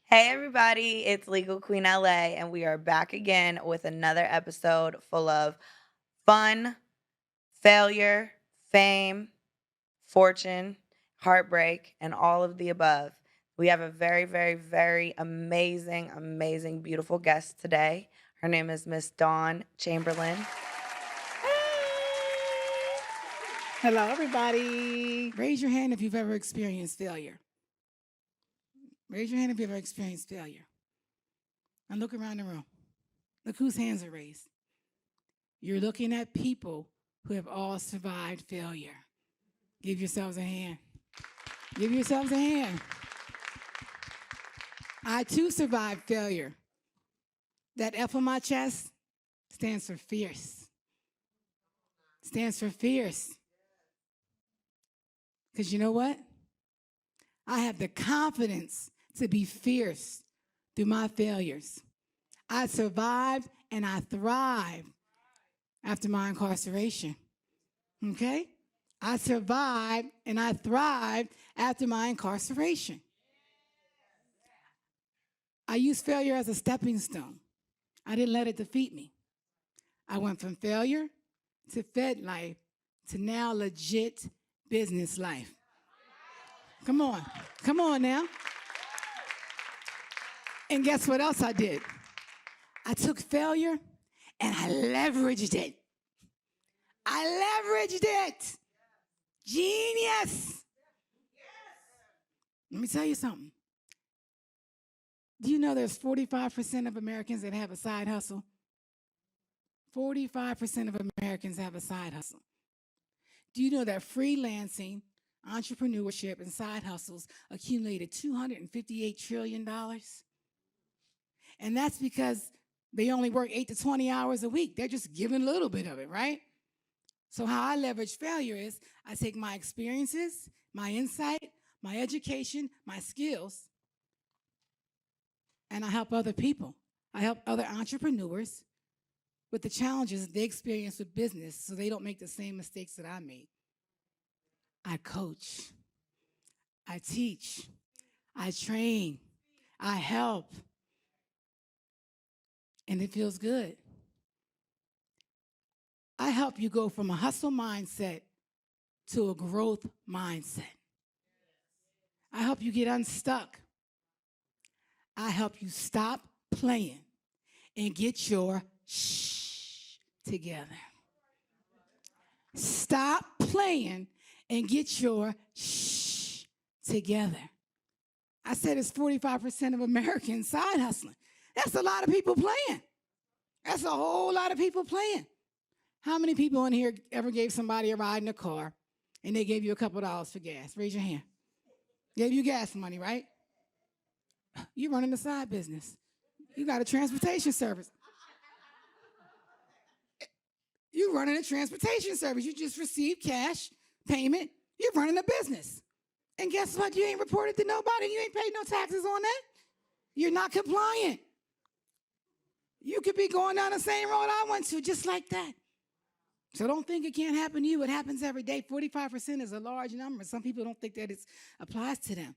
Hey everybody, it's Legal Queen LA, and we are back again with another episode full of fun, failure, fame, fortune, heartbreak, and all of the above. We have a very, very, very amazing, amazing, beautiful guest today. Her name is Miss Dawn Chamberlain. Hello, everybody. Raise your hand if you've ever experienced failure. Raise your hand if you've ever experienced failure. And look around the room. Look whose hands are raised. You're looking at people who have all survived failure. Give yourselves a hand. Give yourselves a hand. I too survived failure. That F on my chest stands for fierce. Stands for fierce. Because you know what? I have the confidence to be fierce through my failures. I survived and I thrived after my incarceration. Okay? I survived and I thrived after my incarceration. I used failure as a stepping stone. I didn't let it defeat me. I went from failure to Fed life to now legit business life. Come on. Come on now. And guess what else I did? I took failure and I leveraged it. I leveraged it. Genius. Let me tell you something. Do you know there's 45% of Americans that have a side hustle? 45% of Americans have a side hustle. Do you know that freelancing, entrepreneurship, and side hustles accumulated $258 trillion? And that's because they only work 8 to 20 hours a week. They're just giving a little bit of it, right? So how I leverage failure is I take my experiences, my insight, my education, my skills, and I help other people. I help other entrepreneurs with the challenges they experience with business so they don't make the same mistakes that I made. I coach, I teach, I train, I help, and it feels good. I help you go from a hustle mindset to a growth mindset. I help you get unstuck. I help you stop playing and get your shh together. Stop playing and get your shh together. I said it's 45% of Americans side hustling. That's a lot of people playing. That's a whole lot of people playing. How many people in here ever gave somebody a ride in a car and they gave you a couple dollars for gas? Raise your hand. Gave you gas money, right? You're running a side business. You got a transportation service. You're running a transportation service. You just received cash payment. You're running a business. And guess what? You ain't reported to nobody. You ain't paid no taxes on that. You're not compliant. You could be going down the same road I went to just like that. So don't think it can't happen to you. It happens every day. 45% is a large number. Some people don't think that it applies to them.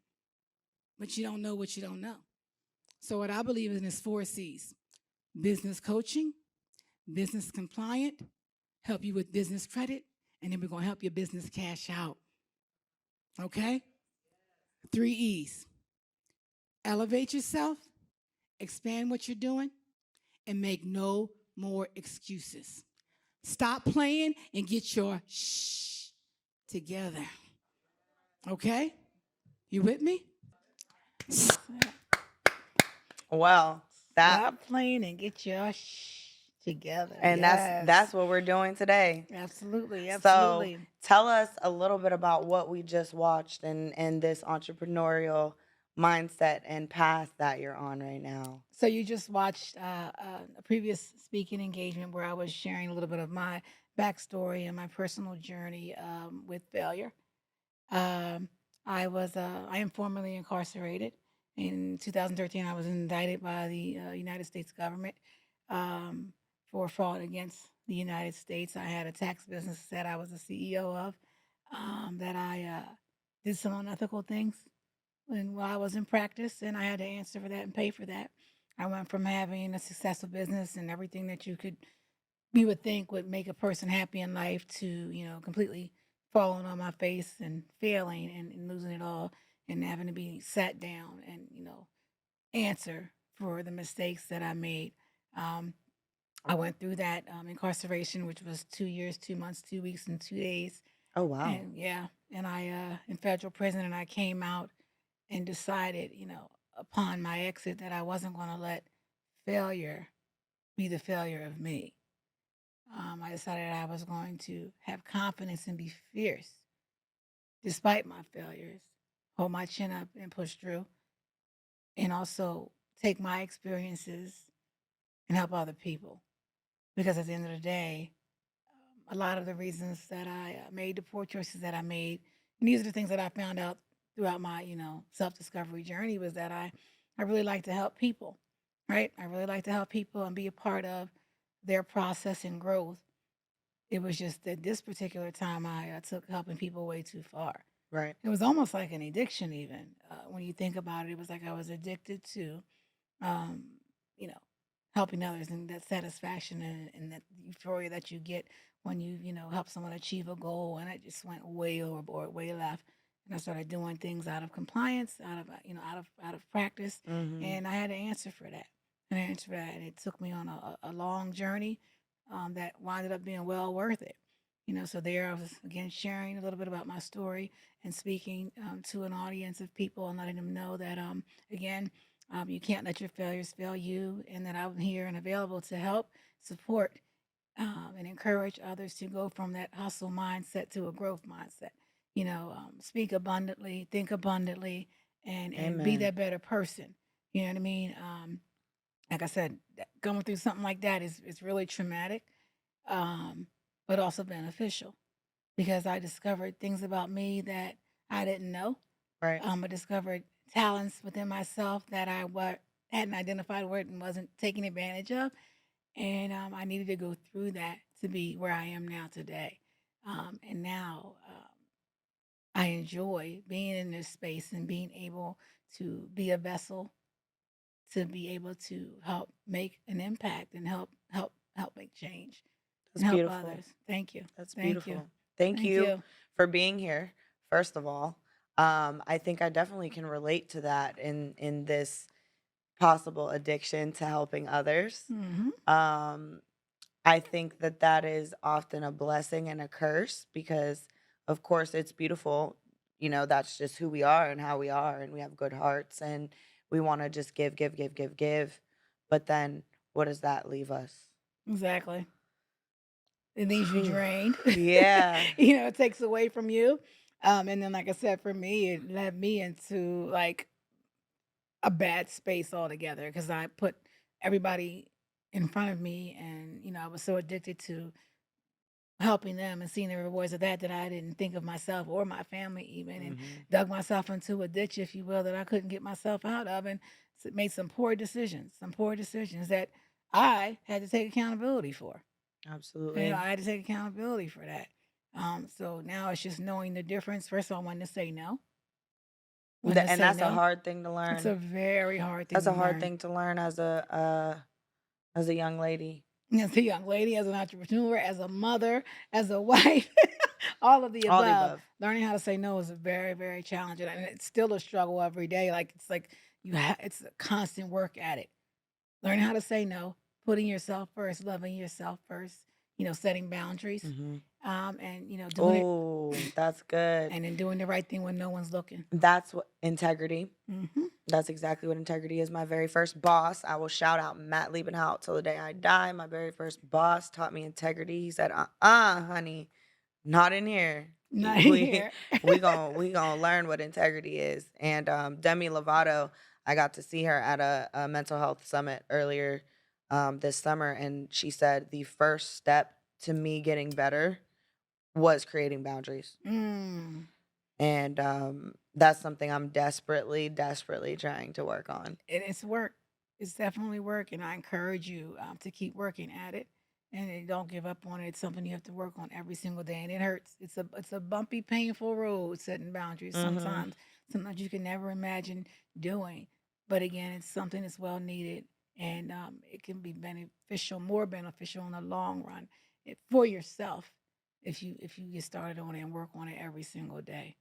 But you don't know what you don't know. So what I believe in is 4 C's. Business coaching, business compliant, help you with business credit, and then we're going to help your business cash out. Okay? 3 E's. Elevate yourself, expand what you're doing, and make no more excuses. Stop playing and get your shh together. Okay? You with me? Well, that Stop playing and get your shh together. and that's what we're doing today. Absolutely, So absolutely. tell us a little bit about what we just watched and this entrepreneurial mindset and path that you're on right now. So you just watched a previous speaking engagement where I was sharing a little bit of my backstory and my personal journey with failure. Um, I am formerly incarcerated. In 2013, I was indicted by the United States government um, for fraud against the United States. I had a tax business that I was the CEO of, that I did some unethical things while I was in practice, and I had to answer for that and pay for that. I went from having a successful business and everything that you would think would make a person happy in life to, completely falling on my face and failing and losing it all and having to be sat down and, answer for the mistakes that I made. Um, I went through that incarceration, which was 2 years, 2 months, 2 weeks, and 2 days. Oh, wow. And yeah, and I in federal prison, and I came out and decided, upon my exit, that I wasn't going to let failure be the failure of me. I decided I was going to have confidence and be fierce despite my failures, hold my chin up and push through, and also take my experiences and help other people. Because at the end of the day, a lot of the reasons that I made the poor choices that I made, and these are the things that I found out throughout my, self discovery journey, was that I really like to help people, right? I really like to help people and be a part of their process and growth. It was just that this particular time I took helping people way too far. Right. It was almost like an addiction, even when you think about it. It was like I was addicted to, um, you know, helping others and that satisfaction and that euphoria that you get when you help someone achieve a goal. And I just went way overboard, way left. And I started doing things out of compliance, out of practice, Hmm. and I had to answer for that. And I answered for that, and it took me on a long journey that winded up being well worth it. So there I was again sharing a little bit about my story and speaking to an audience of people and letting them know that again, you can't let your failures fail you, and that I'm here and available to help, support, and encourage others to go from that hustle mindset to a growth mindset. Speak abundantly, think abundantly, and be Amen. that better person. You know what I mean? Like I said, going through something like that is really traumatic, um, but also beneficial because I discovered things about me that I didn't know. Right. I discovered talents within myself that hadn't identified with and wasn't taking advantage of. And I needed to go through that to be where I am now today. And now I enjoy being in this space and being able to be a vessel to be able to help make an impact and help make change That's and help beautiful. others. Thank you. That's Thank you. beautiful. Thank Thank you you. for being here, first of all. I think I definitely can relate to that in this possible addiction to helping others. Hmm. Um, I think that that is often a blessing and a curse because, of course, it's beautiful. That's just who we are and how we are, and we have good hearts, and we want to just give, give, give, give, give. But then, what does that leave us? Exactly. It leaves you Whew. drained. Yeah. It takes away from you. And then, like I said, for me, it led me into like a bad space altogether because I put everybody in front of me, and I was so addicted to helping them and seeing the rewards of that I didn't think of myself or my family even, and Hmm. dug myself into a ditch, if you will, that I couldn't get myself out of, and made some poor decisions that I had to take accountability for. Absolutely. I had to take accountability for that. So now it's just knowing the difference. First of all, when to say no. When to And say that's a no. hard thing to It's a learn. very hard thing That's to a hard learn. thing to learn as a young lady. As a young lady, as an entrepreneur, as a mother, as a wife, all of the All the above. above. Learning how to say no is very, very challenging, and it's still a struggle every day. Like it's a constant work at it. Learning how to say no, putting yourself first, loving yourself first. Setting boundaries, Hmm. and doing it, Oh, that's good. and then doing the right thing when no one's looking. That's what integrity. Hmm. That's exactly what integrity is. My very first boss, I will shout out Matt Liebenhout till the day I die. My very first boss taught me integrity. He said, honey, not in here. Not in We here. we gonna learn what integrity is." And Demi Lovato, I got to see her at a mental health summit earlier this summer, and she said the first step to me getting better was creating boundaries. Mm. And that's something I'm desperately, desperately trying to work on. And it's work. It's definitely work, and I encourage you to keep working at it, and don't give up on it. It's something you have to work on every single day, and it hurts. It's a bumpy, painful road setting boundaries Mhm. sometimes. sometimes you can never imagine doing. But again, it's something that's well needed, and it can be beneficial, more beneficial in the long run for yourself if you get started on it and work on it every single day.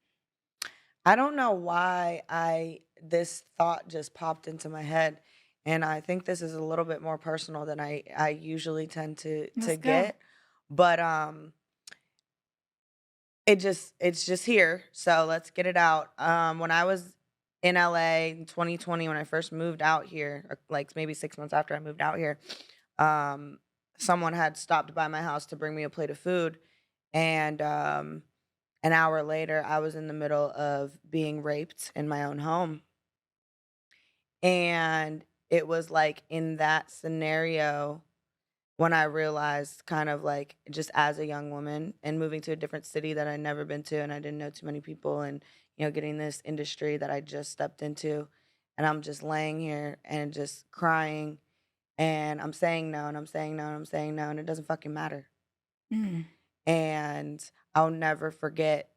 I don't know why I this thought just popped into my head, and I think this is a little bit more personal than I usually tend to Let's go. get, but it's just here, so let's get it out. When I was in LA in 2020 when I first moved out here, or like maybe 6 months after I moved out here, um, someone had stopped by my house to bring me a plate of food, and an hour later I was in the middle of being raped in my own home. And it was like in that scenario when I realized kind of like just as a young woman and moving to a different city that I'd never been to and I didn't know too many people and getting this industry that I just stepped into and I'm just laying here and just crying and I'm saying no and I'm saying no and I'm saying no and it doesn't fucking matter. Mm. And I'll never forget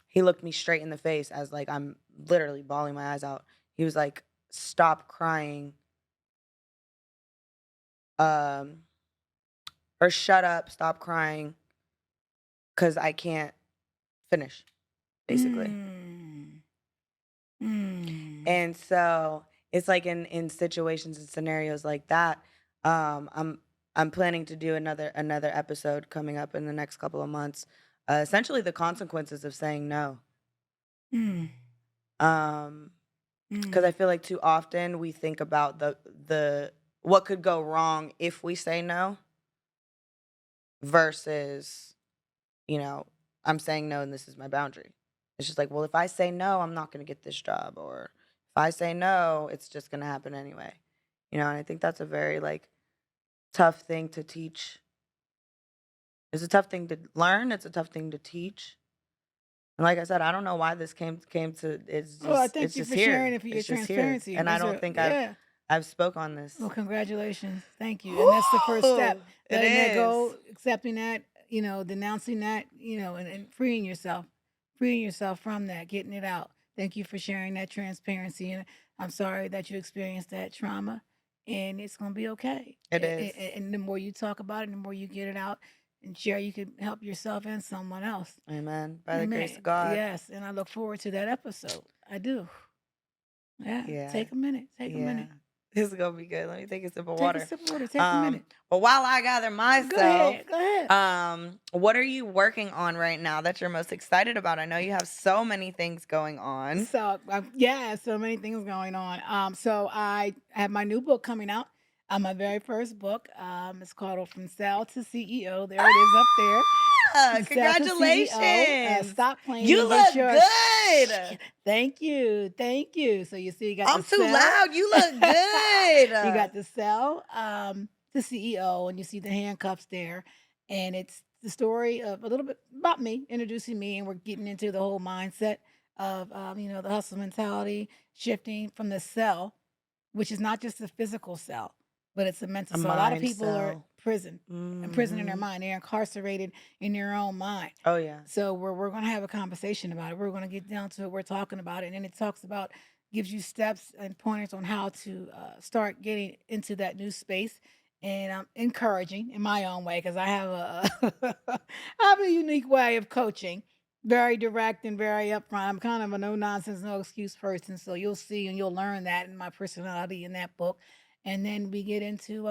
he looked me straight in the face as like I'm literally bawling my eyes out. He was like, "Stop crying." Um or shut up, stop crying, cause I can't finish, basically. Mm. Mm. And so, it's like in situations and scenarios like that, I'm planning to do another episode coming up in the next couple of months, essentially the consequences of saying no. Mm. Um, Because Mm. I feel like too often we think about the what could go wrong if we say no versus you know, I'm saying no and this is my boundary. It's just like, well, if I say no, I'm not going to get this job. Or if I say no, it's just going to happen anyway. And I think that's a very like tough thing to teach. It's a tough thing to learn. It's a tough thing to teach. And like I said, I don't know why this came to Well, I it's thank you just for sharing here. it for your It's just here. transparency. And And I those don't are, think yeah. I've spoke on this. Well, congratulations. Thank you. And that's the first step. It Letting that is. go, accepting that, denouncing that, and freeing yourself from that, getting it out. Thank you for sharing that transparency. And I'm sorry that you experienced that trauma. And it's going to be okay. It is. And the more you talk about it, the more you get it out and share, you can help yourself and someone else. Amen. By the grace of Amen. God. Yes. And I look forward to that episode. I do. Yeah. Yeah. Take a minute. Take a Yeah. minute. This is gonna be good. Let me take a sip of Take a water. sip of water. Take a minute. But while I gather Go myself, ahead. Go ahead. what are you working on right now that you're most excited about? I know you have so many things going on. So yeah, so many things going on. So I have my new book coming out. My very first book. It's called From Sell to CEO. There it is up there. From Sell to CEO. Congratulations. Stop playing You and get look your. good. Thank you, thank you. So you see, you got the I'm too sell. loud. You look You got good. the sell. The CEO, and you see the handcuffs there, and it's the story of a little bit about me, introducing me, and we're getting into the whole mindset of the hustle mentality, shifting from the cell, which is not just a physical cell, but it's a mental A cell. A lot of mind people are cell. in prison in their Hmm. mind. They're incarcerated in their own mind. Oh yeah. So we're going to have a conversation about it. We're going to get down to it. We're talking about it, and then it talks about gives you steps and pointers on how to start getting into that new space. And I'm encouraging in my own way because I have I have a unique way of coaching, very direct and very upfront. I'm kind of a no nonsense, no excuse person. So you'll see and you'll learn that in my personality in that book. And then we get into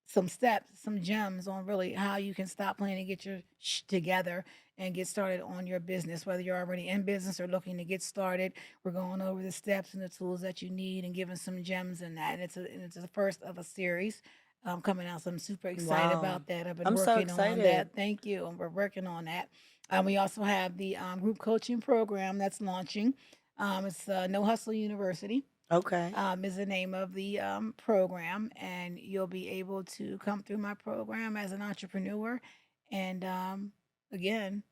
some steps, some gems on really how you can stop playing and get your together and get started on your business, whether you're already in business or looking to get started. We're going over the steps and the tools that you need and giving some gems in that. And it's the first of a series coming out. So I'm super excited Wow. about that. I've been I'm so working on excited. that. Thank you. And we're working on that. We also have the group coaching program that's launching. It's No Hustle University Okay. is the name of the program, and you'll be able to come through my program as an entrepreneur, and again,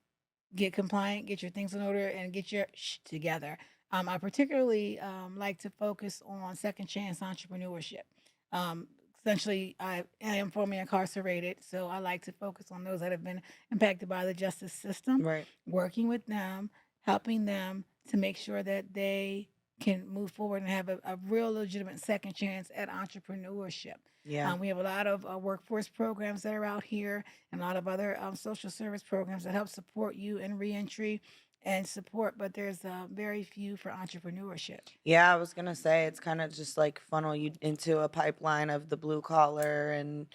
get compliant, get your things in order, and get your together. I particularly like to focus on second chance entrepreneurship. Um, Essentially, I am formerly incarcerated, so I like to focus on those that have been impacted by the justice system, Right. working with them helping them to make sure that they can move forward and have a real legitimate second chance at entrepreneurship. Yeah. We have a lot of workforce programs that are out here and a lot of other social service programs that help support you in reentry and support, but there's very few for entrepreneurship. Yeah, I was gonna say it's kind of just like funnel you into a pipeline of the blue collar and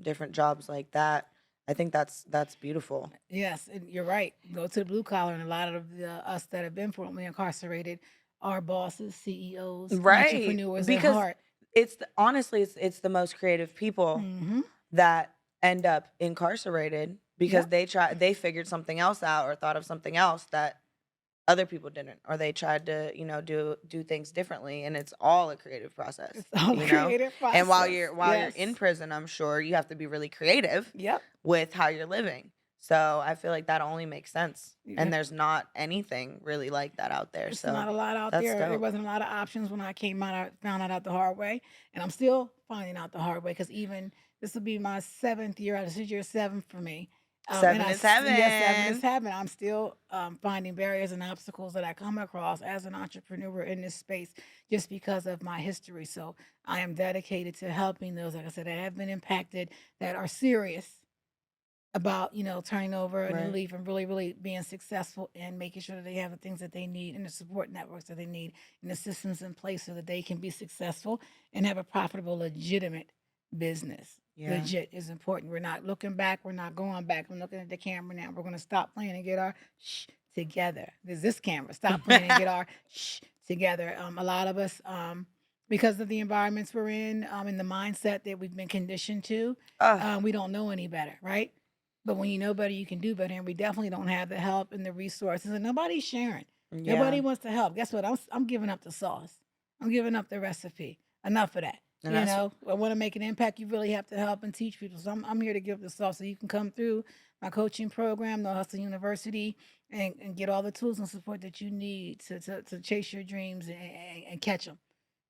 different jobs like that. I think that's beautiful. Yes, and you're right. Go to the blue collar, and a lot of us that have been formerly incarcerated are bosses, CEOs, Right. entrepreneurs at Because heart. honestly it's the most creative people Hmm. that end up incarcerated because Yep. they figured something else out or thought of something else that other people didn't, or they tried to, do things differently, and it's all a creative process, It's all a you know? creative And process. while you're in Yes. prison, I'm sure you have to be really creative Yep. with how you're living. So I feel like that only makes sense. Yeah. And there's not anything really like that out there. It's So not a lot out that's there. There dope. wasn't a lot of options when I came out. I found out the hard way, and I'm still finding out the hard way because even this will be my seventh year. This is year seven for me. And Seven is yes, seven is heaven. heaven. I'm still finding barriers and obstacles that I come across as an entrepreneur in this space just because of my history. So I am dedicated to helping those, like I said, that have been impacted, that are serious about turning over a new Right. leaf and really really being successful and making sure that they have the things that they need and the support networks that they need and the systems in place so that they can be successful and have a profitable legitimate business. Yeah. Legit is important. We're not looking back, we're not going back. I'm looking at the camera now. We're going to stop playing and get our shh together. There's this camera. Stop playing and get our shh together. A lot of us because of the environments we're in and the mindset that we've been conditioned to, Oh, we don't know any better, right? But when you know better, you can do better. And we definitely don't have the help and the resources, and nobody's sharing. yeah. Nobody wants to help. Guess what? I'm giving up the sauce. I'm giving up the recipe. Enough of that. And that's I want to make an impact. You really have to help and teach people. So I'm here to give the sauce so you can come through my coaching program, No Hustle University, and get all the tools and support that you need to chase your dreams and catch them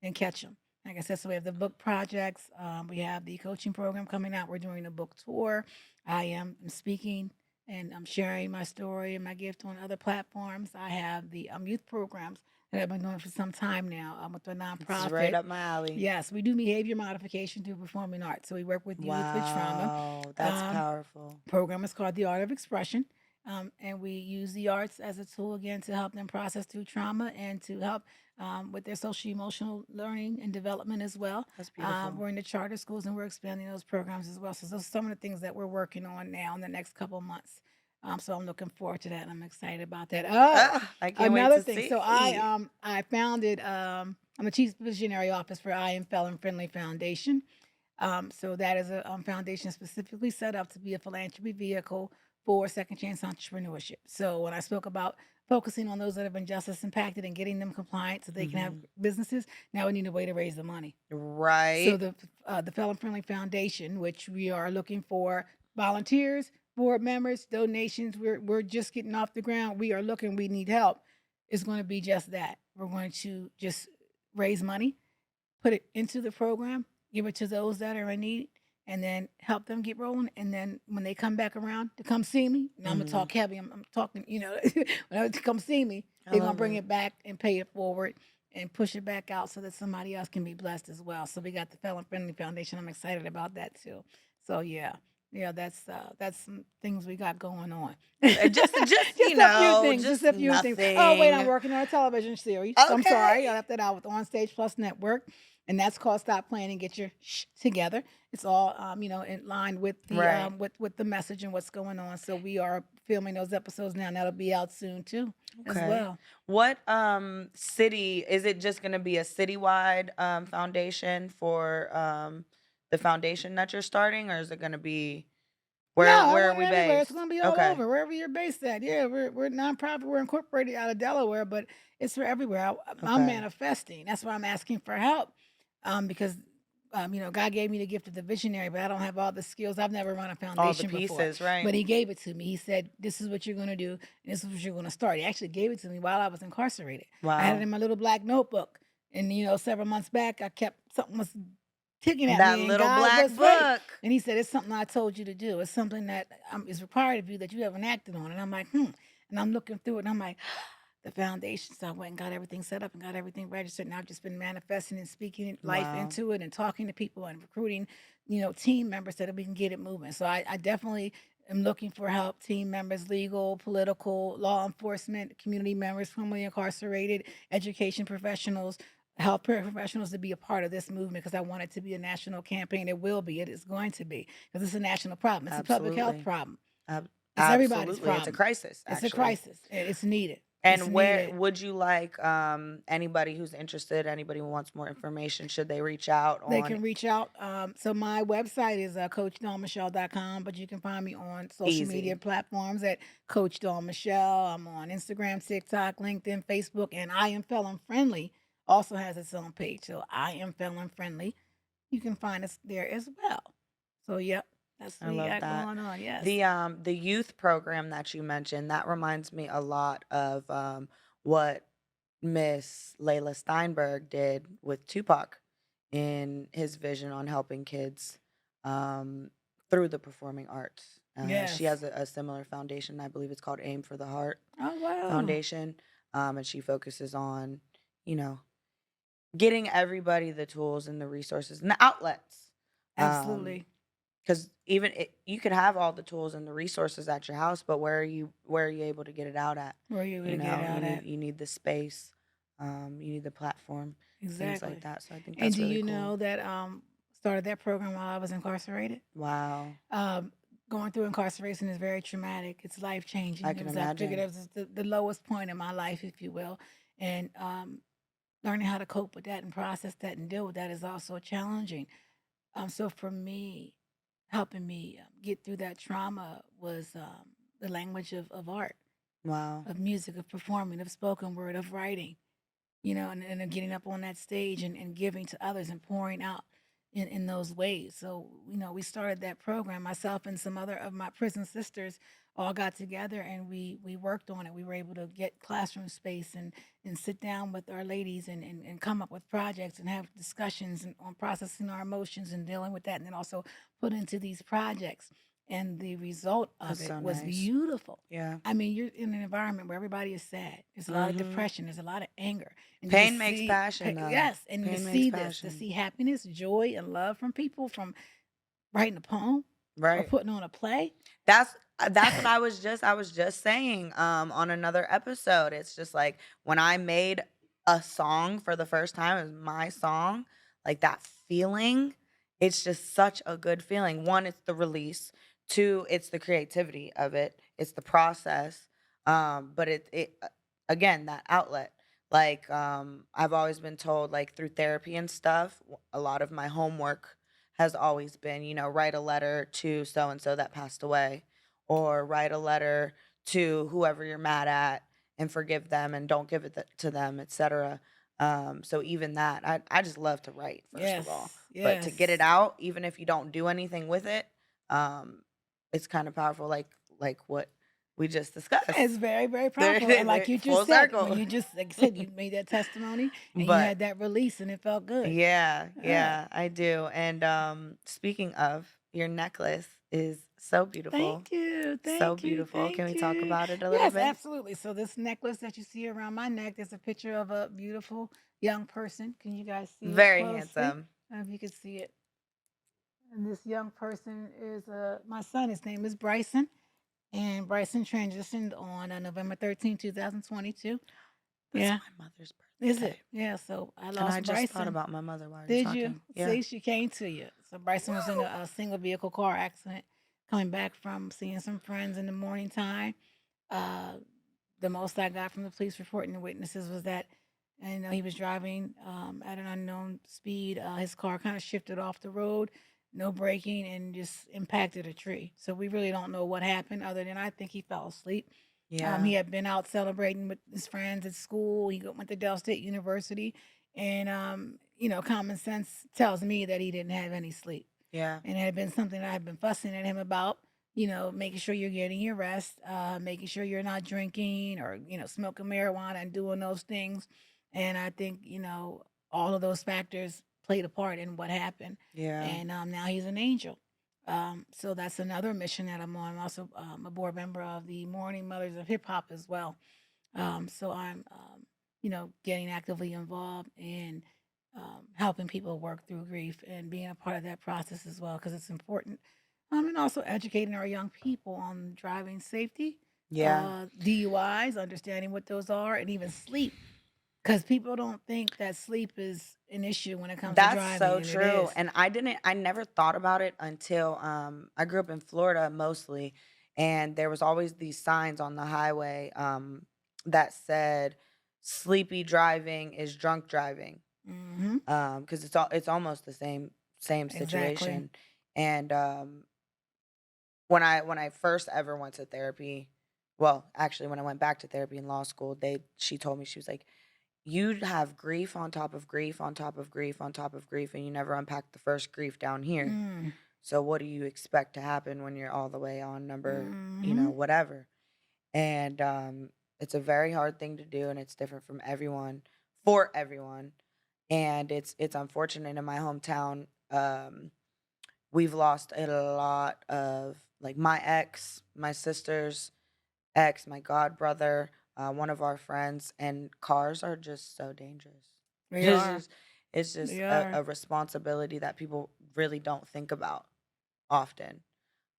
and catch them. Like I said, so we have the book projects. We have the coaching program coming out. We're doing a book tour. I am speaking and I'm sharing my story and my gift on other platforms. I have the youth programs that I've been doing for some time now with the this is right nonprofit. up my alley. Yes, we do behavior modification through performing arts. So we work with youth with trauma. Wow, that's Um, powerful. Program is called The Art of Expression. And we use the arts as a tool again to help them process through trauma and to help with their social emotional learning and development as well. That's beautiful. We're in the charter schools and we're expanding those programs as well. So those are some of the things that we're working on now in the next couple of months. So I'm looking forward to that and I'm excited about that. Oh, I can't wait another to thing. So see. I founded I'm the chief visionary office for I Am Felon Friendly Foundation. So that is a foundation specifically set up to be a philanthropy vehicle for second chance entrepreneurship. So when I spoke about focusing on those that have been justice impacted and getting them compliant so they can have Mhm. businesses, now we need a way to raise the money. So Right. the Felon Friendly Foundation, which we are looking for volunteers, board members, donations. We're just getting off the ground. We are looking. We need help. Is going to be just that. We're going to just raise money, put it into the program, give it to those that are in need, and then help them get rolling. And then when they come back around to come see me, now I'm gonna Mhm. talk heavy. I'm talking, when they come see me, I they're gonna love bring it. it back and pay it forward and push it back out so that somebody else can be blessed as well. So we got the Felon Friendly Foundation. I'm excited about that too. So yeah, that's some things we got going on. Just, Just a few things. Just just a few things. Oh wait, I'm nothing. working on a television series. I'm sorry, I Okay. left that out with On Stage Plus Network, and that's called Stop Playing and Get Your Shh Together. It's all in line with the Right. with the message and what's going on. So we are filming those episodes now, and that'll be out soon too, as Okay. well. What city is it just gonna be a citywide foundation for the foundation that you're starting, or is it gonna be No, I where are want it we everywhere. It's based? gonna be all Okay. over, wherever you're based at. Yeah, we're nonprofit. We're incorporated out of Delaware, but it's for everywhere. I'm Okay. manifesting. That's why I'm asking for help, because God gave me the gift of the visionary, but I don't have all the skills. I've never run a All the foundation before, pieces, right? but He gave it to me. He said, "This is what you're gonna do, and this is what you're gonna start." He actually gave it to me while I was incarcerated. I had it Wow. in my little black notebook, and several months back, I kept something was ticking at That me, and little God black was right. book. And He said, "It's something I told you to do. It's something that is required of you that you haven't acted on." And I'm like, And I'm looking through it and I'm like, the foundation. So I went and got everything set up and got everything registered. And I've just been manifesting and speaking life Wow. into it and talking to people and recruiting, team members so that we can get it moving. So I definitely am looking for help, team members, legal, political, law enforcement, community members, formerly incarcerated, education professionals, healthcare professionals to be a part of this movement because I want it to be a national campaign. It will be. It is going to be because it's a national problem. It's a public health Absolutely. problem. Ab- It's everybody's Absolutely. It's a problem. crisis, It's a actually. crisis. It's needed. It's And where needed. would you like anybody who's interested, anybody who wants more information, should they reach out They on can reach out. So my website is CoachDawnMichelle.com, but you can find me on social media Easy? platforms at Coach Dawn Michelle. I'm on Instagram, TikTok, LinkedIn, Facebook, and I Am Felon Friendly also has its own page. So I Am Felon Friendly. You can find us there as well. So yep, that's I what you love got that. going on. Yes. The youth program that you mentioned, that reminds me a lot of what Miss Layla Steinberg did with Tupac in his vision on helping kids um, through the performing arts. She Yes. has a similar foundation. I believe it's called Aim for the Heart Oh wow. Foundation, and she focuses on, you know, getting everybody the tools and the resources and the outlets. Um, Absolutely. because you could have all the tools and the resources at your house, but where are you able to get it out at? Where you You would get it know, out at. you need the space, you need the platform, things like Exactly. that. So I think And that's do really you cool. know that started that program while I was incarcerated? Wow, Um, Going through incarceration is very traumatic. It's life I changing. It can was I figured it imagine. was the lowest point in my life, if you will, and learning how to cope with that and process that and deal with that is also challenging. So for me, helping me get through that trauma was the language of art, Wow, of music, of performing, of spoken word, of writing, and then getting up on that stage and giving to others and pouring out in those ways. So, we started that program. Myself and some other of my prison sisters all got together and we worked on it. We were able to get classroom space and sit down with our ladies and come up with projects and have discussions on processing our emotions and dealing with that and then also put into these projects. And the result of that's it so was nice. beautiful. Yeah. I mean, you're in an environment where everybody is sad. There's a lot of Mhm. depression. There's a lot of anger, and you Pain just makes see, passion, though. yes, and to Pain makes see this, to passion. see happiness, joy, and love from people, from writing a poem or Right. putting on a play. That's what I was just saying on another episode. It's just like when I made a song for the first time, it was my song, like that feeling, it's just such a good feeling. One, it's the release. Two, it's the creativity of it. It's the process. But again, that outlet. Like I've always been told like through therapy and stuff, a lot of my homework has always been, write a letter to so and so that passed away, or write a letter to whoever you're mad at and forgive them and don't give it to them, etc. So even that, I just love to write, first of all, Yes, but to get it yes. out, even if you don't do anything with it, um, it's kind of powerful, like what we just discussed. It's very, very They're, powerful. And like they're you just full said, when circle. you just, like you said, you made that testimony and you But had that release and it felt good. yeah, Yeah. yeah, I do. And speaking of, your necklace is so beautiful. Thank you. So Thank you. beautiful. Can Thank we talk you. about it a little Yes, bit? absolutely. So this necklace that you see around my neck, there's a picture of a beautiful young person. Can you guys see it Very closely? handsome. I don't know if you can see it. And this young person is my son. His name is Bryson. And Bryson transitioned on November 13th, 2022. That's Yeah. my mother's Is it? birthday. Yeah. So I And I lost just thought Bryson. about my mother while you're Did you? talking. Yeah. See, she came to you. So Bryson was in a single vehicle car accident coming back from seeing some friends in the morning time. Uh, the most I got from the police report and the witnesses was that, he was driving at an unknown speed. His car kind of shifted off the road, no braking, and just impacted a tree. So we really don't know what happened, other than I think he fell asleep. Yeah. He had been out celebrating with his friends at school. Went to Dell State University, and common sense tells me that he didn't have any sleep, Yeah. and it had been something that I've been fussing at him about. Making sure you're getting your rest, making sure you're not drinking or smoking marijuana and doing those things. And I think all of those factors played a part in what happened. Yeah. And now he's an angel. So that's another mission that I'm on. I'm also a board member of the Morning Mothers of Hip Hop as well. So I'm, getting actively involved in helping people work through grief and being a part of that process as well because it's important. And also educating our young people on driving safety, Yeah. DUIs, understanding what those are, and even sleep. Because people don't think that sleep is an issue when it comes to That's driving, so and it true, is. and I never thought about it until, I grew up in Florida mostly, and there was always these signs on the highway, that said, "Sleepy driving is drunk driving," Hmm. because it's almost the same Exactly. situation, and, when I first ever went to therapy, well, actually, when I went back to therapy in law school, they she told me, she was like, "You'd have grief on top of grief on top of grief on top of grief, and you never unpack the first grief down here. Mm. So what do you expect to happen when you're all the way on number, Hmm. whatever?" And, it's a very hard thing to do, and it's different from everyone for everyone, and it's unfortunate in my hometown, we've lost a lot of like, my ex, my sister's ex, my god brother, one of our friends, and cars are just so dangerous. They It's are. just it's just They a are. responsibility that people really don't think about often.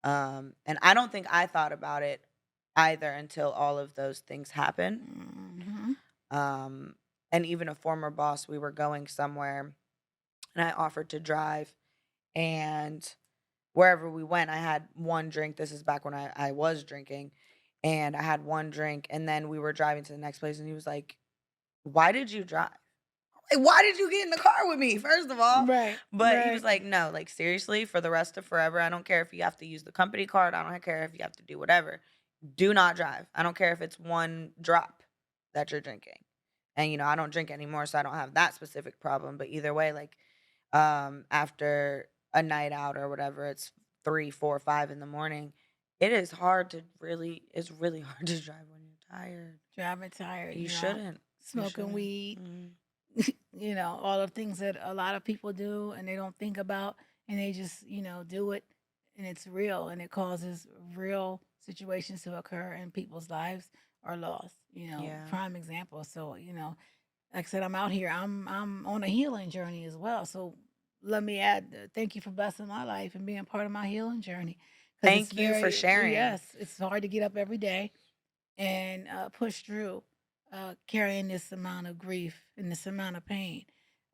And I don't think I thought about it either until all of those things happen. Hmm. Um, and even a former boss, we were going somewhere and I offered to drive, and wherever we went, I had one drink. This is back when I was drinking, and I had one drink, and then we were driving to the next place, and he was like, "Why did you drive? Like, why did you get in the car with me, first of all?" Right. But he was Right. like, "No, like, seriously, for the rest of forever, I don't care if you have to use the company card, I don't care if you have to do whatever. Do not drive. I don't care if it's one drop that you're drinking." And, I don't drink anymore, so I don't have that specific problem, but either way, like, after a night out or whatever, it's 3, 4, 5 in the morning. It's really hard to drive when you're tired. Driving tired, You shouldn't. You smoking shouldn't. weed, Mhm. all the things that a lot of people do and they don't think about and they just, do it and it's real and it causes real situations to occur and people's lives are lost, Yeah. prime example. So, like I said, I'm out here. I'm on a healing journey as well. So let me add, thank you for blessing my life and being part of my healing journey because it's Thank you for very, sharing. yes, it's hard to get up every day and push through carrying this amount of grief and this amount of pain.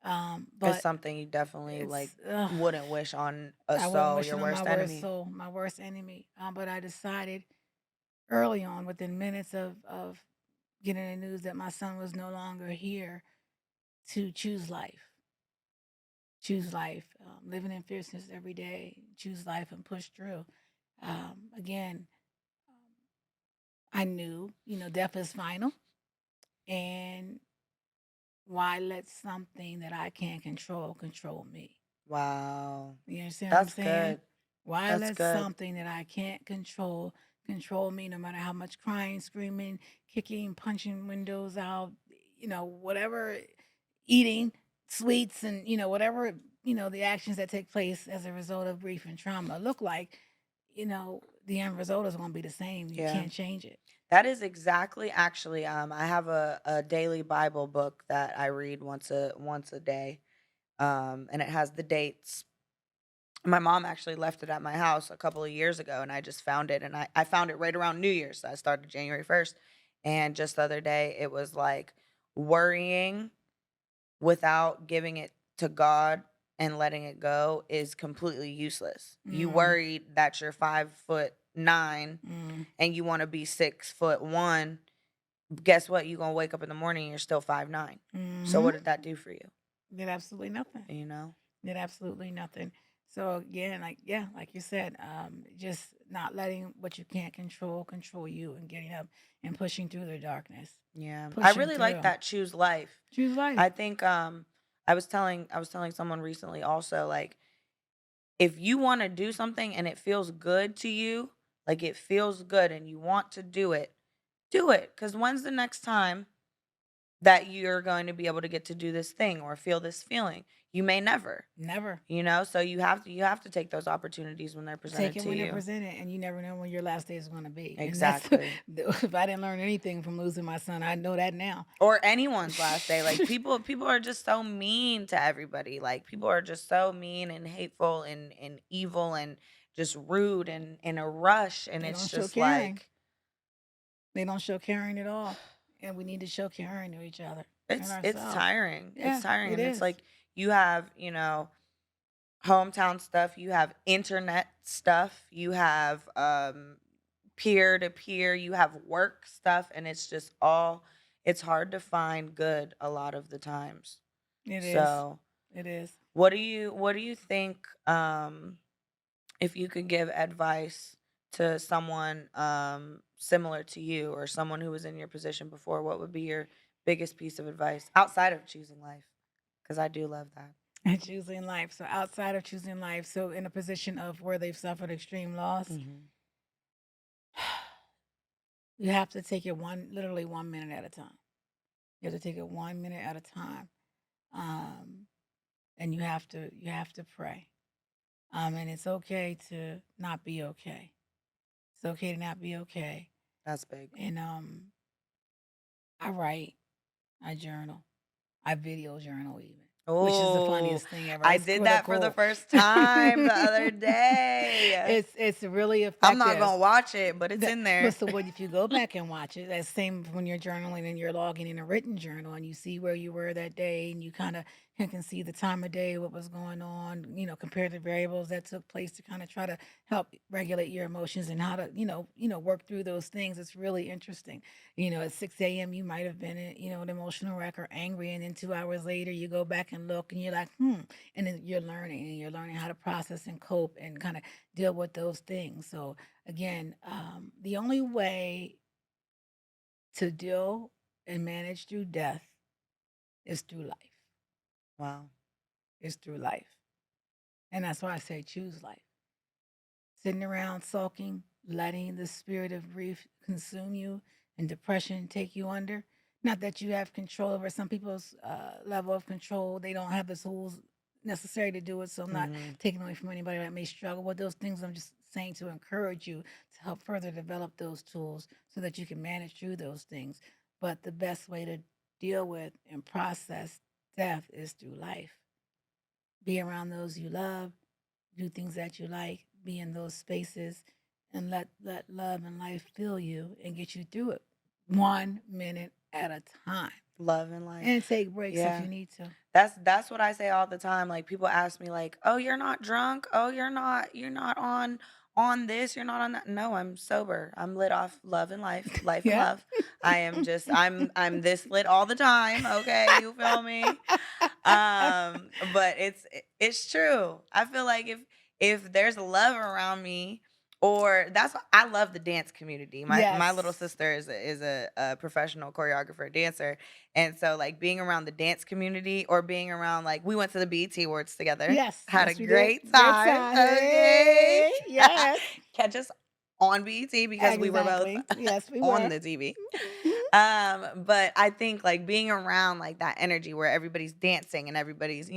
It's But something you definitely, like, it's wouldn't wish on a I wouldn't soul, wish your it on my worst worst enemy. soul, my worst enemy. But I decided early on, within minutes of getting the news that my son was no longer here, to choose life, living in fierceness every day, choose life and push through. Again, I knew, death is final, and why let something that I can't control me? Wow. You understand what I'm That's saying? good. Why That's let good. something that I can't control me no matter how much crying, screaming, kicking, punching windows out, whatever, eating sweets and, whatever, the actions that take place as a result of grief and trauma look like, the end result is going to be the same. You Yeah. can't change it. That is exactly actually, I have a daily Bible book that I read once a day, and it has the dates. My mom actually left it at my house a couple of years ago, and I just found it, and I found it right around New Year's. So I started January 1st, and just the other day, it was like, worrying without giving it to God and letting it go is completely useless. You Mm, worried that you're 5'9" mm, and you wanna be 6'1", guess what? You gonna wake up in the morning and you're still 5'9". So mm-hmm. what did that do for you? Did absolutely nothing. You know? Did absolutely nothing. So again, like yeah, like you said, just not letting what you can't control you and getting up and pushing through the darkness. Yeah. I Pushing really like through. that choose life. Choose life. I think, I was telling someone recently also, like, if you wanna do something and it feels good to you, like, it feels good and you want to do it, do it. Because when's the next time that you're going to be able to get to do this thing or feel this feeling. You may never, Never. so you have to take those opportunities when they're Take presented it to when they're you. presented, and you never know when your last day is going to be. And that's Exactly. if I didn't learn anything from losing my son, I know that now. Or anyone's last day. Like people are just so mean to everybody. Like people are just so mean and hateful and evil and just rude and in a rush. And They it's don't show just caring. like They don't show caring at all, and we need to show caring to each other and it's ourselves. tiring. It's Yeah, tiring. it And it's is. like you have, hometown stuff, you have internet stuff, you have peer to peer, you have work stuff, and it's hard to find good a lot of the times. It is. So, It is. what do you think if you could give advice to someone similar to you or someone who was in your position before, what would be your biggest piece of advice outside of choosing life? Cuz I do love that. And choosing life. So outside of choosing life, so in a position of where they've suffered extreme loss, Mhm. you have to take it literally 1 minute at a time. You have to take it 1 minute at a time, um, and you have to pray. And it's okay to not be okay. It's okay to not be okay. That's big. And I write, I journal, I video journal even, which is the Oh, funniest thing ever. I It's did that for the critical. first time the other day. It's really I'm not effective. gonna watch it, but it's That, in but there. so what if you go back and watch it? That same when you're journaling and you're logging in a written journal and you see where you were that day and you kind of can see the time of day, what was going on, compare the variables that took place to kind of try to help regulate your emotions and how to, work through those things. It's really interesting. At 6 a.m. you might have been in, an emotional wreck or angry, and then 2 hours later you go back and look and you're like, and then you're learning how to process and cope and kind of deal with those things. So again, the only way to deal and manage through death is through life. Wow. Is through life. And that's why I say choose life. Sitting around sulking, letting the spirit of grief consume you and depression take you under. Not that you have control over some people's level of control. They don't have the tools necessary to do it. So I'm not Mhm. taking away from anybody that may struggle with those things. I'm just saying to encourage you to help further develop those tools so that you can manage through those things. But the best way to deal with and process death is through life. Be around those you love, do things that you like, be in those spaces, and let love and life fill you and get you through it 1 minute at a time. Love and life. And take breaks if Yeah. you need to. That's what I say all the time. Like people ask me like, "Oh, you're not drunk? Oh, you're not on this, you're not on that." No, I'm sober. I'm lit off love and life and Yeah. love. I'm this lit all the time, okay? You feel me? But it's true. I feel like if there's love around me, or I love the dance community. My little Yes. sister is a professional choreographer dancer, and so like being around the dance community or being around like we went to the BET Awards together, Yes. had a Yes, we did. great Good time. time. Okay, Hey. Yes. catch us on BET because we were both Exactly. Yes, we on were. the TV. Mhm. But I think like being around like that energy where everybody's dancing and everybody's,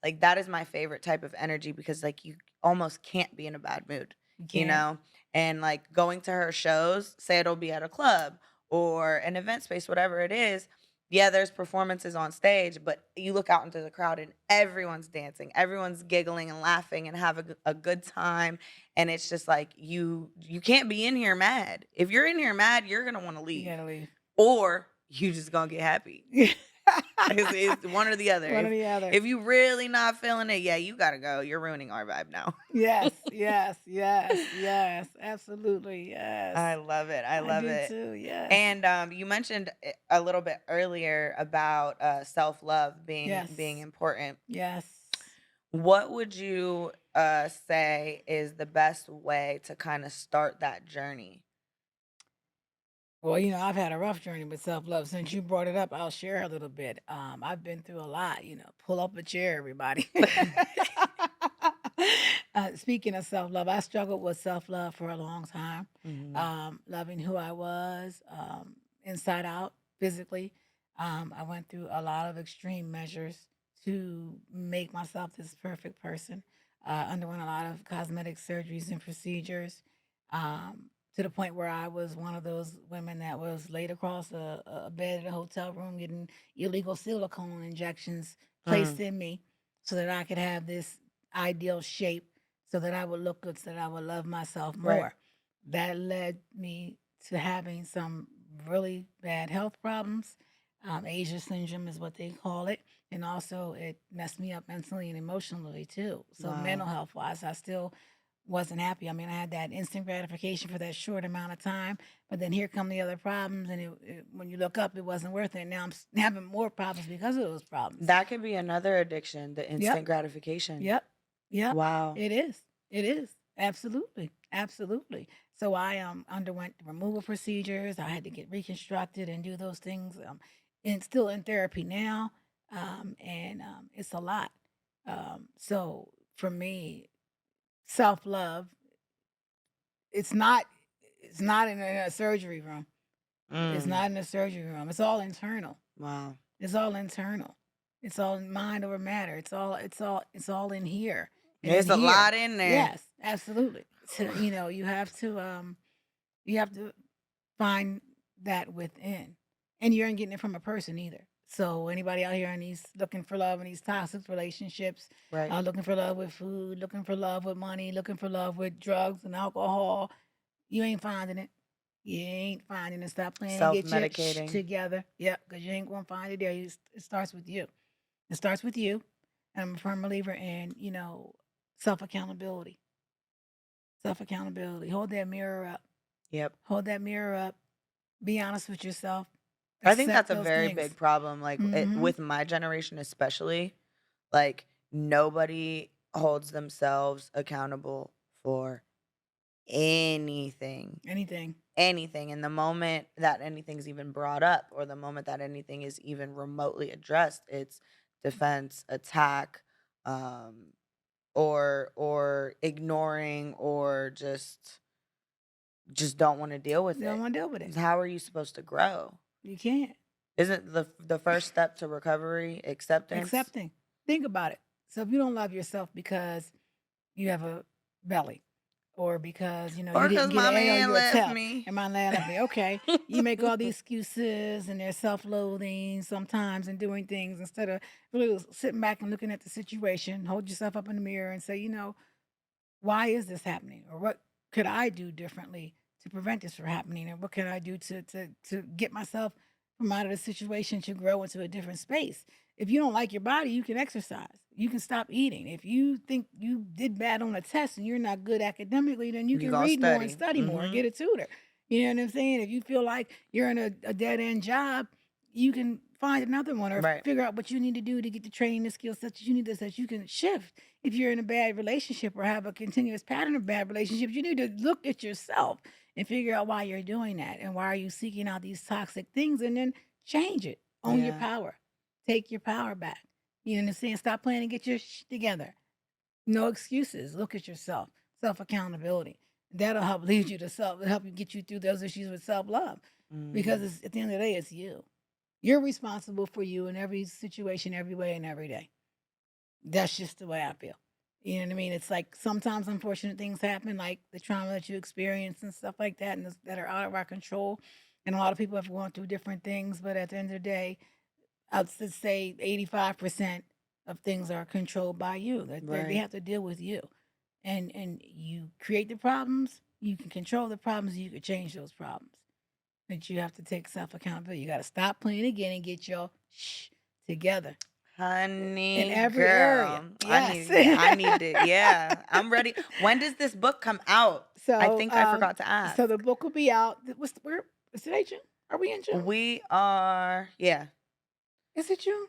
like that is my favorite type of energy because like you almost can't be in a bad mood, You you can't. know? And like going to her shows, say it'll be at a club or an event space, whatever it is. Yeah, there's performances on stage, but you look out into the crowd and everyone's dancing, everyone's giggling and laughing and have a good time. And it's just like you can't be in here mad. If you're in here mad, you're gonna want to You leave gotta leave. or you just gonna get happy. It's one or the other. One or If the other. if you really not feeling it, yeah, you gotta go. You're ruining our vibe now. Yes, yes, yes, yes, absolutely, yes. I love it. I I love do it. too, yes. And you mentioned a little bit earlier about self love being Yes, important. yes. What would you say is the best way to kind of start that journey? Well, I've had a rough journey with self-love. Since you brought it up, I'll share a little bit. I've been through a lot, pull up a chair, everybody. Speaking of self-love, I struggled with self-love for a long time. Mhm. Loving who I was, inside out, physically. I went through a lot of extreme measures to make myself this perfect person. Underwent a lot of cosmetic surgeries and procedures, to the point where I was one of those women that was laid across a bed in a hotel room getting illegal silicone injections Mm, placed in me so that I could have this ideal shape, so that I would look good, so that I would love myself right. more. That led me to having some really bad health problems. Asia syndrome is what they call it. And also, it messed me up mentally and emotionally too. So, mental Wow. health wise, I still wasn't happy. I mean, I had that instant gratification for that short amount of time, but then here come the other problems. And when you look up, it wasn't worth it. Now having more problems because of those problems. That could be another addiction, the Yep. instant gratification. Yep. Yep. Wow. It is. It is. Absolutely. Absolutely. So I underwent removal procedures. I had to get reconstructed and do those things. And still in therapy now. And it's a lot. So for me, self love, it's not it's not in a surgery room. It's Mm, not in a surgery room. It's all internal. wow. It's all internal. It's all mind over matter. It's all in here. And in There's a here, lot in there. yes, absolutely. So, you have to find that within. And you aren't getting it from a person either. So anybody out here in these looking for love in these toxic relationships, Right. looking for love with food, looking for love with money, looking for love with drugs and alcohol, you ain't finding it. You ain't finding it. Stop playing and Self get your medicating. together. Yep, because you ain't gonna find it there. It starts with you. It starts with you. And I'm a firm believer in, self accountability. Self accountability. Hold that mirror up. Yep. Hold that mirror up. Be honest with yourself. I think that's Accept a those very things. big problem, like, Mm-hmm. with my generation especially, like, nobody holds themselves accountable for anything. Anything. Anything, and the moment that anything's even brought up or the moment that anything is even remotely addressed, it's defense, attack, um, or ignoring or just don't wanna deal with You don't it. want to deal with it. How are you supposed to grow? You can't. Isn't the first step to recovery acceptance? Accepting. Think about it. So if you don't love yourself because you have a belly, or because you Or didn't 'cause get my an A on man your left test, me. and my land up me. Okay, you make all these excuses and they're self-loathing sometimes and doing things instead of really sitting back and looking at the situation. Hold yourself up in the mirror and say, why is this happening, or what could I do differently to prevent this from happening, or what can I do to get myself from out of the situation to grow into a different space. If you don't like your body, you can exercise, you can stop eating. If you think you did bad on a test and you're not good academically, then you You can gonna read more and study. study more and Mhm. get a tutor. You know what I'm saying? If you feel like you're in a dead end job, you can find another one or Right. figure out what you need to do to get the training, the skill sets that you need, so that you can shift. If you're in a bad relationship or have a continuous pattern of bad relationships, you need to look at yourself and figure out why you're doing that and why are you seeking out these toxic things, and then change it. Own your Yeah. power. Take your power back. You know what I'm saying? Stop playing and get your together. No excuses. Look at yourself. Self accountability. That'll help lead you to help you get you through those issues with self love. Because Mm. at the end of the day, it's you. You're responsible for you in every situation, every way, and every day. That's just the way I feel. You know what I mean? It's like sometimes unfortunate things happen, like the trauma that you experience and stuff like that, and that are out of our control. And a lot of people have gone through different things, but at the end of the day, I'd say 85% of things are controlled by you. That they Right. have to deal with you, and you create the problems. You can control the problems. You can change those problems, but you have to take self accountability. You got to stop playing again and get your together in Honey every area. girl, Yes. I need to, yeah, I'm ready. When does this book come out? I So, think I forgot to so ask. the book will be out. Where is today, June? Are we in June? We are, yeah. Is it June?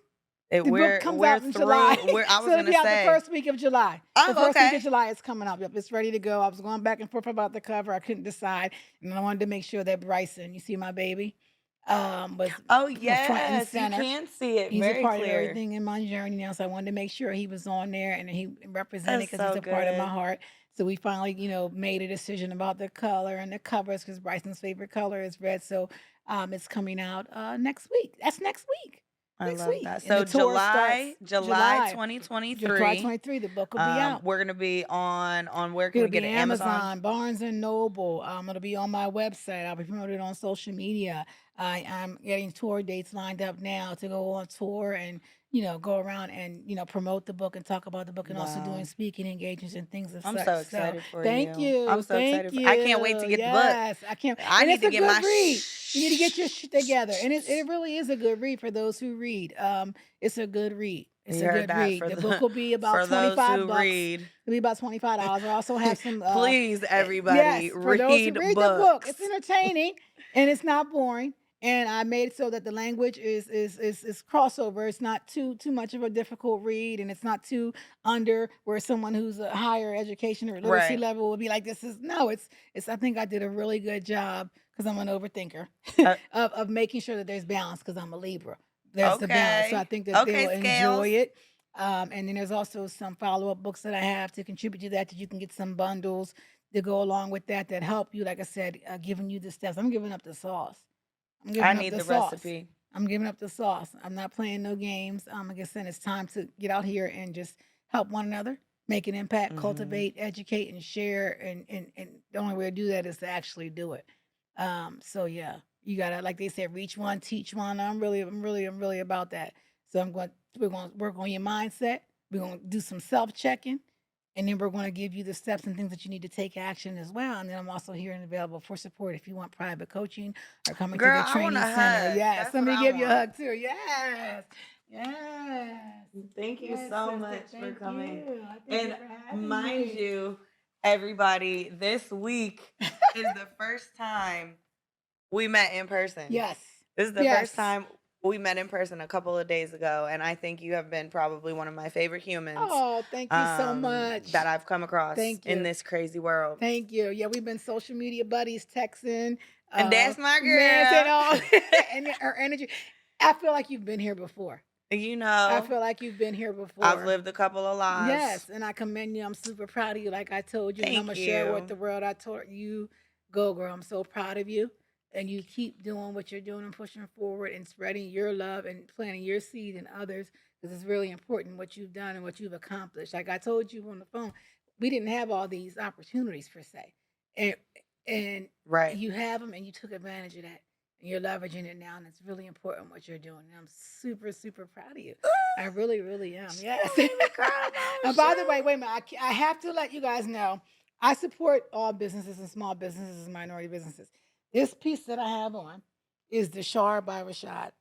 It, The book comes we're out in July, through. We're. I so was it'll gonna be out the say. first week of July. The Oh, first week of okay. July is coming up. Yep, it's ready to go. I was going back and forth about the cover. I couldn't decide, and I wanted to make sure that Bryson, you see my baby, was Oh front and yes, you center. can see it He's a very part of clear. everything in my journey now, so I wanted to make sure he was on there and he represented That's because he's so a part of my good. heart. So we finally, made a decision about the color and the covers because Bryson's favorite color is red. So It's coming out next week. That's next week. I Next love week. that. And the So tour starts July July. July 2023. 23. The book will be out. We're gonna be on where can It'll we get be it? Amazon. Amazon, Barnes and Noble. It'll be on my website. I'll be promoting it on social media. I'm getting tour dates lined up now to go on tour and go around and promote the book and talk about the book and also doing Wow. speaking engagements and things of I'm such. so So excited for thank you. I'm you, so thank excited I can't wait to you. get the book. Yes, I can't. I And need it's to a get my good read. You need to get your shit together, and it really is a good read for those who read. It's a good read. It's You a heard good that read. for The book will be about for those who $25. read. It'll be about $25. I also have some Please, everybody, yes, for those who read read the book. It's books. entertaining and it's not boring. And I made it so that the language is crossover. It's not too much of a difficult read, and it's not too under where someone who's a higher education or literacy Right. level would be like, this is no, it's I think I did a really good job because I'm an overthinker Uh, of making sure that there's balance because I'm a Libra. There's the balance. So I okay. think that they Okay, will scales. enjoy it. And then there's also some follow-up books that I have to contribute to that you can get some bundles to go along with that help you. Like I said, giving you the steps. I'm giving up the sauce. I'm I giving up need the the sauce. recipe. I'm giving up the sauce. I'm not playing no games. Like I said, it's time to get out here and just help one another, make an impact, Hmm. cultivate, educate, and share. And the only way to do that is to actually do it. So yeah, you gotta, like they said, reach one, teach one. I'm really about that. So we're going to work on your mindset. We're going to do some self checking, and then we're going to give you the steps and things that you need to take action as well. And then I'm also here and available for support if you want private coaching or coming to Girl, the I want training a center. hug. Yes, That's what somebody I give you a want. hug too. Yes, yes, Thank you yes, so sister. much for Thank coming. you. I thank you And for having mind me. you, everybody, this week is the first time we met in person. Yes, This is the first yes. time we met in person a couple of days ago, and I think you have been probably one of my favorite humans Oh, thank you so that much. I've come across Thank in you. this crazy world. Thank you. Yeah, we've been social media buddies, texting, And that's my rants and all, girl. and her energy. I feel like you've been here before. You I know, feel like you've been here I've before. lived a couple of lives. Yes, and I commend you. I'm super proud of you. Like I told you, and I'm Thank gonna share with you. the world. I told you, go girl. I'm so proud of you, and you keep doing what you're doing and pushing forward and spreading your love and planting your seed in others because it's really important what you've done and what you've accomplished. Like I told you on the phone, we didn't have all these opportunities per se, and and Right. you have them, and you took advantage of that. And you're leveraging it now, and it's really important what you're doing. And I'm super, super proud of you. I really, really am. She Yes. gonna make me cry, Mama And by the way, Show. wait a minute. I have to let you guys know I support all businesses and small businesses and minority businesses. This piece that I have on is Deshar by Rashad.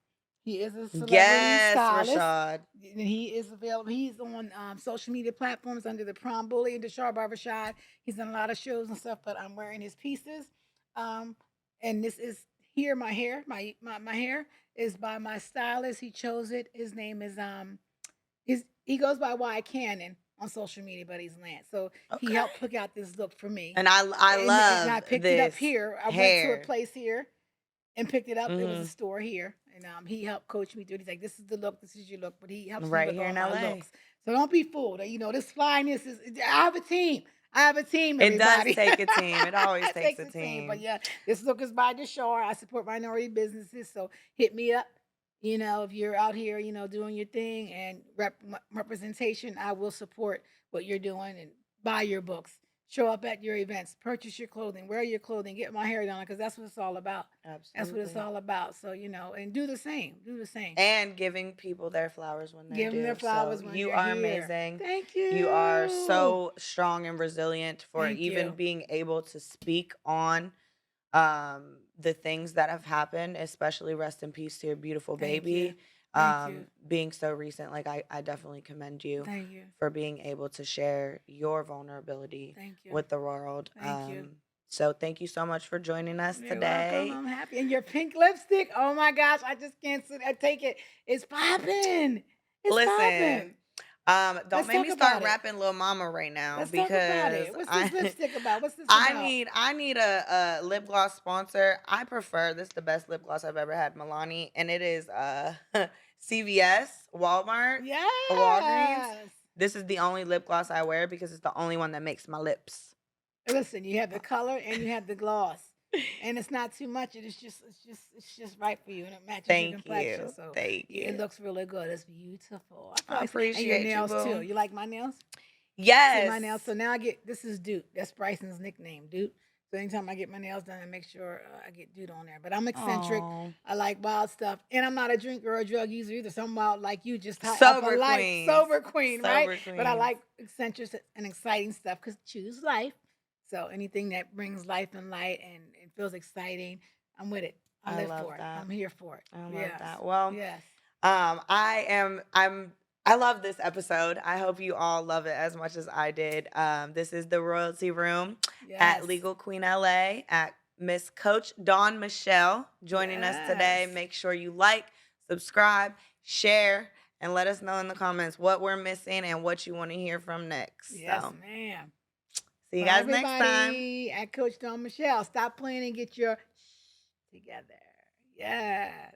He is a celebrity Yes, stylist. Rashad. And he is available. He's on social media platforms under the Prom Bully and Deshar by Rashad. He's done a lot of shows and stuff, but I'm wearing his pieces. Um, and this is here. My hair, my hair is by my stylist. He chose it. His name is he goes by Y Cannon on social media, but he's Lance. So he Okay. helped pick out this look for me, And I and I love picked it up this here. I went to a hair. place here and picked it up. It was a Hmm. store here, and he helped coach me through it. He's like, "This is the look. This is your look," but he helps me Right with here all in my LA. looks. So don't be fooled. This flyness is. I have a team. I have a team, It does everybody. take a team. It always It takes takes a a team. But team. yeah, this look is by Deshar. I support minority businesses, so hit me up. If you're out here, doing your thing and representation, I will support what you're doing and buy your books, show up at your events, purchase your clothing, wear your clothing, get my hair done because that's what it's all about. That's what it's Absolutely. all about. So, and do the same. Do the same. And giving people their flowers when they're Give them their due. So flowers when you they're are here. amazing. Thank You are you. so strong and resilient for Thank even you. being able to speak on the things that have happened, especially rest in peace to your beautiful Thank you. baby. Thank you. Being so recent, like I definitely commend you Thank you. for being able to share your vulnerability Thank you. with the world. Thank you. So thank you so much for joining us You're welcome. today. I'm happy. And your pink lipstick. Oh my gosh. I just can't sit. I take it. It's popping. It's popping. Listen, don't Let's make talk me start about it. rapping Lil Mama right now Let's talk about because it. What's this I lipstick about? What's this I about? need I need a lip gloss sponsor. I prefer this is the best lip gloss I've ever had, Milani, and it is CVS, Walmart, Walgreens. Yes. This is the only lip gloss I wear because it's the only one that makes my lips. Listen, you have the color and you have the gloss. And it's not too much. It's just right for you, and it matches your Thank complexion. you. So Thank yeah, it you. looks really good. It's beautiful. I feel I like, and your appreciate you, nails too. boo. You like my nails? See my nails. Yes. So now I get this is Duke. That's Bryson's nickname, Duke. So anytime I get my nails done, I make sure I get Dude on there. But I'm eccentric. Oh, I like wild stuff, and I'm not a drinker or a drug user either. So I'm wild like you, just high off of sober life, queens. sober queen, right? Sober But I queens. like eccentric and exciting stuff because choose life. So anything that brings life and light and it feels exciting, I'm with it. I I live love for it. that. I'm here for it. I love Yes, that. Well, yes, I love this episode. I hope you all love it as much as I did. This is the Royalty Room at yes, Legal Queen LA at Miss Coach Dawn Michelle joining us today. yes, Make sure you like, subscribe, share, and let us know in the comments what we're missing and what you want to hear from next. yes, So, ma'am. see you Bye, guys next time. everybody. At Coach Dawn Michelle. Stop playing and get your together. Yes.